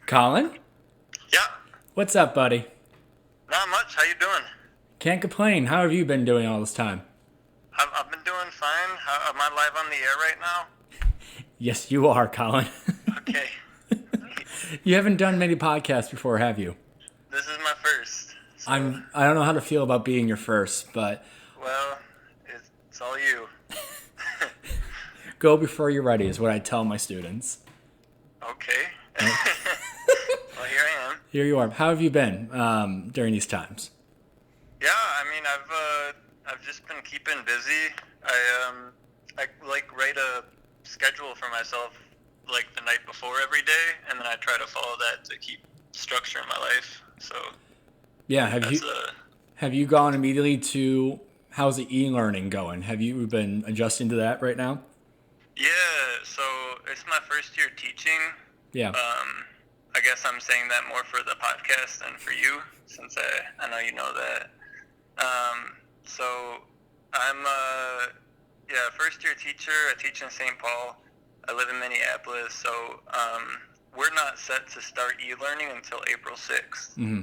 Colin? Yeah, What's up, buddy? not much. How you doing? Can't complain. How have you been doing all this time? I've been doing fine. Am I live on the air right now? Yes, you are, Colin. Okay. You haven't done many podcasts before, have you? This is my first. So, I don't know how to feel about being your first, but well, it's all you. go before you're ready is what I tell my students. Okay. Right? Well, here I am. Here you are. How have you been during these times? Yeah, I mean, I've just been keeping busy. I like write a schedule for myself like the night before every day, and then I try to follow that to keep structure in my life. So Yeah, that's have you gone immediately to how's the e-learning going? Have you been adjusting to that right now? yeah. So it's my first year teaching. Yeah. I guess I'm saying that more for the podcast than for you, since I know you know that. So I'm yeah, first year teacher. I teach in St. Paul. I live in Minneapolis, so we're not set to start e-learning until April 6th. Mm-hmm.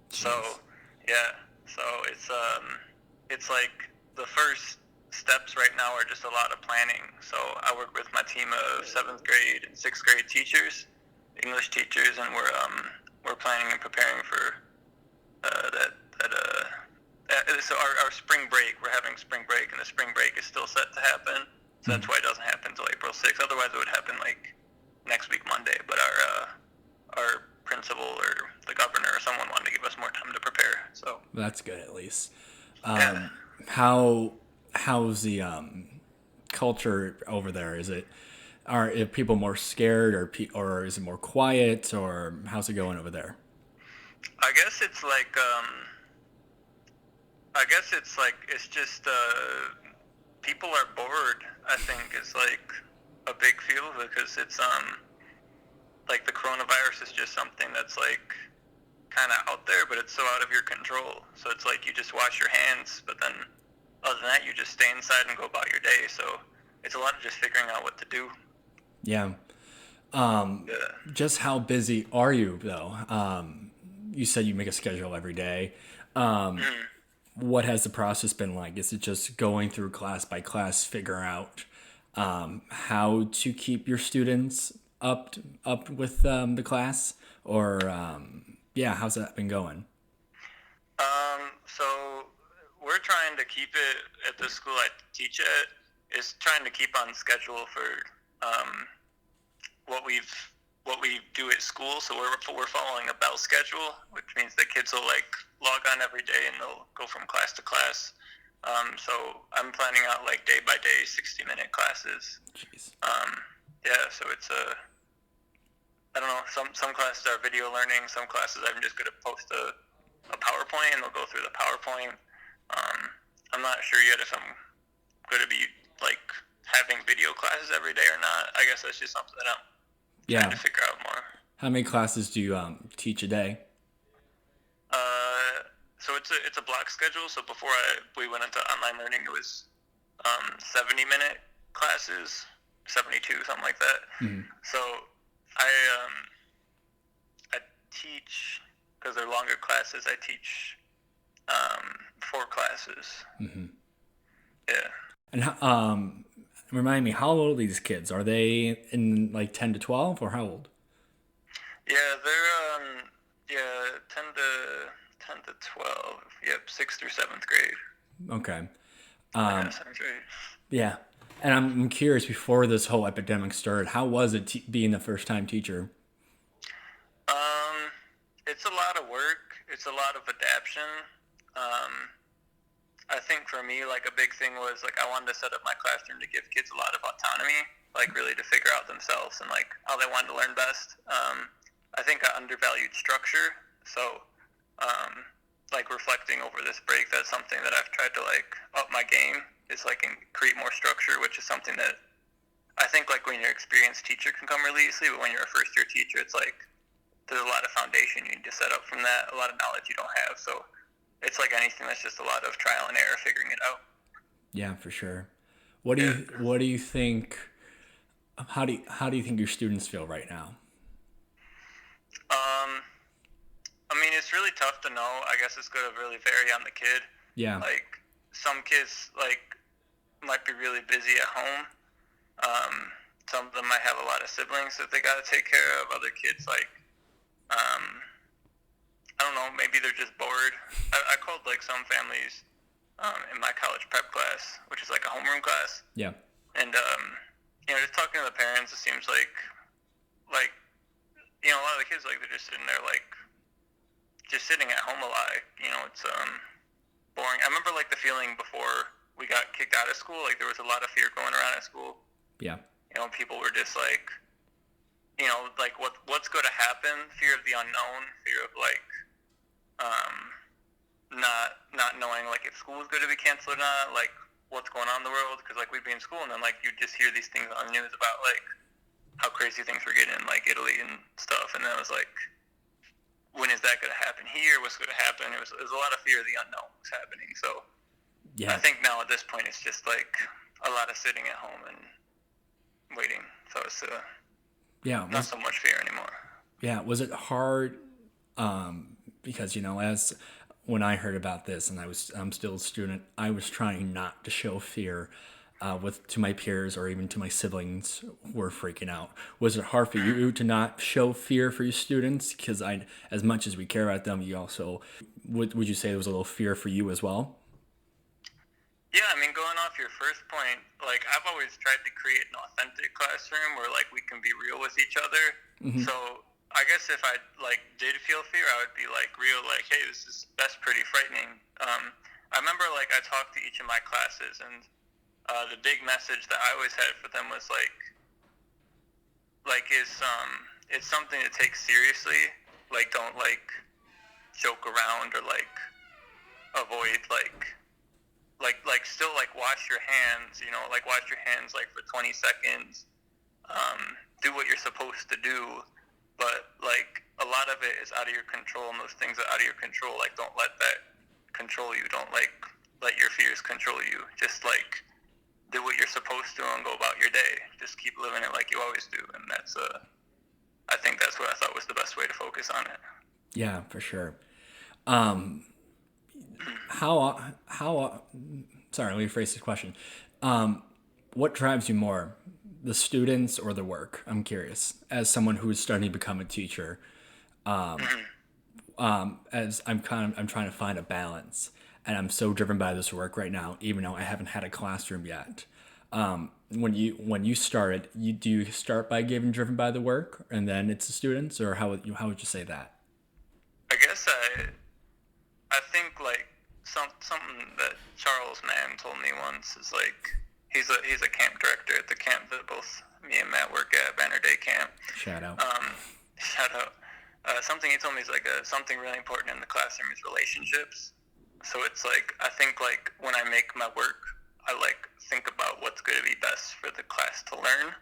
So Jeez. yeah, so it's like the first steps right now are just a lot of planning. So I work with my team of seventh grade and sixth grade teachers, English teachers, and we're planning and preparing for so our spring break. We're having spring break, and the spring break is still set to happen. So that's why it doesn't happen until April 6th. Otherwise, it would happen like next week Monday. But our principal or the governor or someone wanted to give us more time to prepare. So That's good at least. yeah. How's the culture over there? Are people more scared or is it more quiet or how's it going over there? I guess it's like it's just people are bored. I think is like a big feel because it's like the coronavirus is just something that's like kind of out there, but it's so out of your control. So it's like you just wash your hands, but then other than that, you just stay inside and go about your day. So it's a lot of just figuring out what to do. Yeah. Yeah. Just how busy are you though? You said you make a schedule every day. What has the process been like? Is it just going through class by class, figure out how to keep your students up with the class, or yeah, how's that been going? So we're trying to keep it at the school I teach at is trying to keep on schedule for um, what we've what we do at school. So we're following a bell schedule, which means the kids will like log on every day and they'll go from class to class. So I'm planning out like day by day 60-minute classes. Jeez. Yeah, so it's I don't know, some classes are video learning, some classes I'm just going to post a PowerPoint and they'll go through the PowerPoint. Um, I'm not sure yet if I'm going to be like having video classes every day or not. I guess that's just something that I'm trying Yeah. to figure out more. How many classes do you teach a day? So it's a block schedule. So before we went into online learning, it was 70-minute classes, 72, something like that. Mm-hmm. So I I teach because they're longer classes. I teach 4 classes. Mm-hmm. Yeah. And remind me, how old are these kids? Are they in like 10 to 12 or how old? Yeah, they're 10 to 12. Yep, 6th through 7th grade. Okay. Yeah, 7th grade. Yeah. And I'm curious, before this whole epidemic started, how was it being the first time teacher? Um, it's a lot of work. It's a lot of adaptation. I think for me, like a big thing was like I wanted to set up my classroom to give kids a lot of autonomy, like really to figure out themselves and like how they wanted to learn best. I think I undervalued structure, so like reflecting over this break, that's something that I've tried to like up my game is like create more structure, which is something that I think like when you're an experienced teacher can come really easily, but when you're a first year teacher, it's like there's a lot of foundation you need to set up from that, a lot of knowledge you don't have. So it's like anything that's just a lot of trial and error figuring it out. Yeah, for sure. Yeah. What do you think? How do you think your students feel right now? really tough to know. I guess it's going to really vary on the kid. Yeah. Like some kids might be really busy at home. Some of them might have a lot of siblings that they got to take care of. Other kids I don't know, maybe they're just bored. I called some families in my college prep class, which is like a homeroom class. Yeah. And just talking to the parents, it seems like a lot of the kids they're just sitting there just sitting at home a lot. It's boring. I remember the feeling before we got kicked out of school. There was a lot of fear going around at school. Yeah. People were just what's going to happen? Fear of the unknown. Fear of not knowing if school is going to be canceled or not. What's going on in the world? Because we'd be in school and then you just hear these things on the news about how crazy things were getting in Italy and stuff, and then it was when is that going to happen here? What's going to happen? It was a lot of fear of the unknown was happening. So Yeah. I think now at this point it's just a lot of sitting at home and waiting. So it's Yeah. not so much fear anymore. Yeah. Was it hard? Because as when I heard about this, and I'm still a student, I was trying not to show fear to my peers or even to my siblings who were freaking out. Was it hard for you to not show fear for your students? Because as much as we care about them, you also would you say there was a little fear for you as well? Yeah, I mean, going off your first point, I've always tried to create an authentic classroom where we can be real with each other. Mm-hmm. So I guess if I did feel fear, I would be real, hey, that's pretty frightening. I remember I talked to each of my classes, and the big message that I always had for them was it's something to take seriously. Don't joke around or avoid still wash your hands, wash your hands for 20 seconds. Do what you're supposed to do, but a lot of it is out of your control, and those things are out of your control. Don't let that control you. Don't let your fears control you. Just do what you're supposed to and go about your day. Just keep living it like you always do, and that's I think that's what I thought was the best way to focus on it. Yeah, for sure. How sorry, let me rephrase this question. What drives you more, the students or the work? I'm curious. As someone who is starting to become a teacher, as I'm trying to find a balance, and I'm so driven by this work right now, even though I haven't had a classroom yet. When you started, do you start by getting driven by the work, and then it's the students, or how would you say that? I guess I think something that Charles Mann told me once is he's a camp director at the camp that both me and Matt work at, Banner Day Camp. Shout out. Shout out. Something he told me is something really important in the classroom is relationships. So it's I think when I make my work, I think about what's going to be best for the class to learn.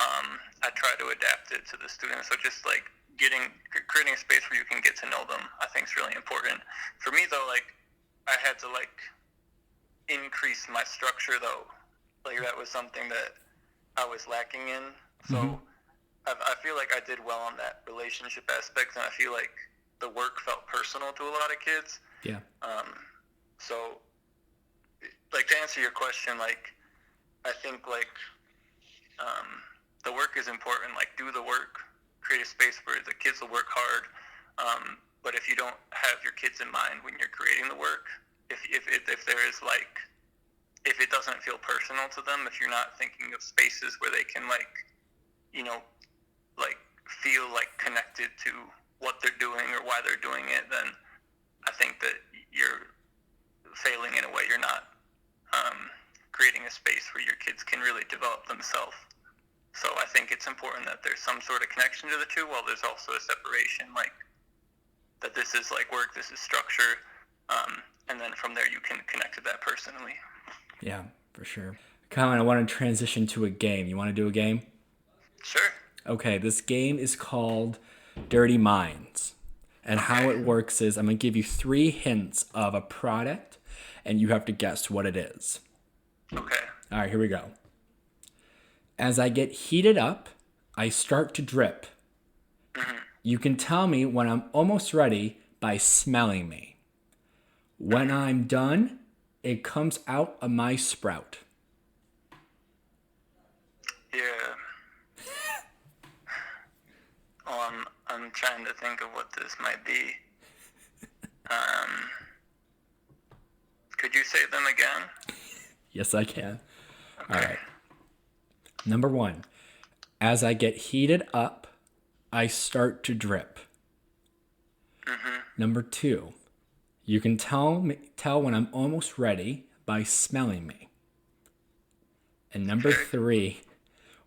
I try to adapt it to the students. So just creating a space where you can get to know them, I think is really important. For me though, I had to increase my structure though. That was something that I was lacking in. So I feel I did well on that relationship aspect, and I feel the work felt personal to a lot of kids. Yeah. So to answer your question, I think the work is important. Do the work, create a space where the kids will work hard. But if you don't have your kids in mind when you're creating the work, if there is if it doesn't feel personal to them, if you're not thinking of spaces where they can feel connected to what they're doing or why they're doing it, then I think that you're failing in a way. You're not creating a space where your kids can really develop themselves. So I think it's important that there's some sort of connection to the two, while there's also a separation, that this is work, this is structure, and then from there you can connect to that personally. Yeah, for sure. Colin, I want to transition to a game. You want to do a game? Sure. Okay, this game is called Dirty Minds. And how it works is I'm going to give you 3 hints of a product, and you have to guess what it is. Okay. All right, here we go. As I get heated up, I start to drip. You can tell me when I'm almost ready by smelling me. When I'm done, it comes out of my sprout. Yeah. Oh, I'm trying to think of what this might be. Could you say them again? Yes, I can. Okay. All right. Number 1. As I get heated up, I start to drip. Number 2. You can tell when I'm almost ready by smelling me. And number Okay. 3,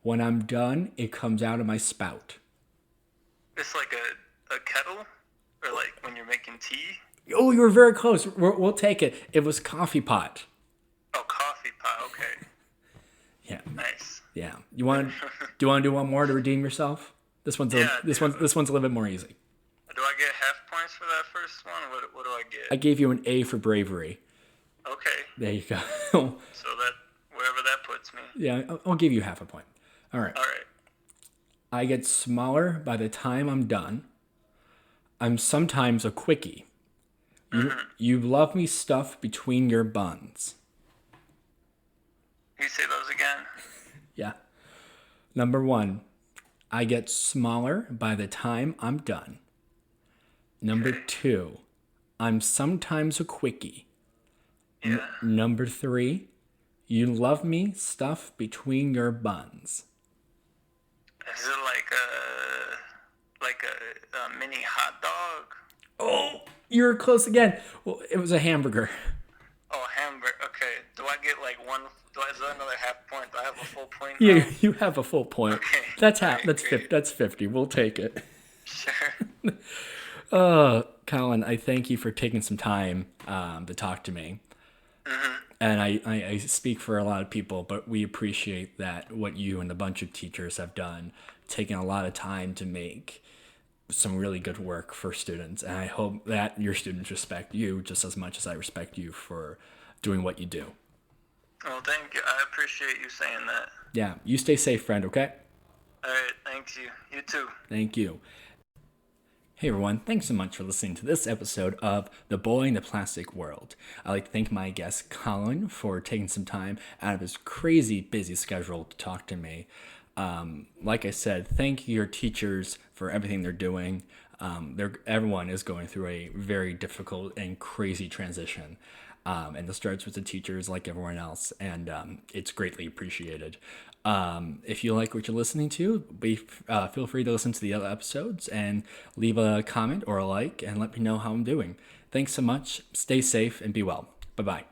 when I'm done, it comes out of my spout. It's like a kettle? Or like when you're making tea? Oh, you were very close. We'll take it. It was coffee pot. Oh, coffee pot. Okay. Yeah, Nice. yeah. Do you want to do one more to redeem yourself? This one's Yeah, this do. one's a little bit more easy. Do I get half points for that first one? What do I I get? gave you an A for bravery. Okay. There you go. So that, wherever that puts me. Yeah, I'll give you half a point. All right. All right. I get smaller by the time I'm done. I'm sometimes a quickie. You love me stuffed between your buns. Can you say those again? Yeah. Number 1, I get smaller by the time I'm done. Number 2, I'm sometimes a quickie. Yeah. Number 3, you love me stuffed between your buns. Is it like a mini hot dog? Oh, you're close again. Well, it was a hamburger. Oh, hamburger. Okay. Do I get like one? Is that another half point? Do I have a full point? You now? you have a full point. Okay. That's half. Great, That's great. 50. That's 50. We'll take it. Sure. Colin, I thank you for taking some time to talk to me. And I speak for a lot of people, but we appreciate that what you and a bunch of teachers have done, taking a lot of time to make some really good work for students. And I hope that your students respect you just as much as I respect you for doing what you do. Well, thank you. I appreciate you saying that. Yeah, you stay safe, friend, okay? All right. Thanks you. You too. Thank you. Hey everyone, thanks so much for listening to this episode of The Boy in the Plastic World. I'd like to thank my guest Colin for taking some time out of his crazy busy schedule to talk to me. Like I said, thank your teachers for everything they're doing. Everyone is going through a very difficult and crazy transition. And it starts with the teachers like everyone else, and it's greatly appreciated. If you like what you're listening to, feel free to listen to the other episodes and leave a comment or a like and let me know how I'm doing. Thanks so much. Stay safe and be well. Bye-bye.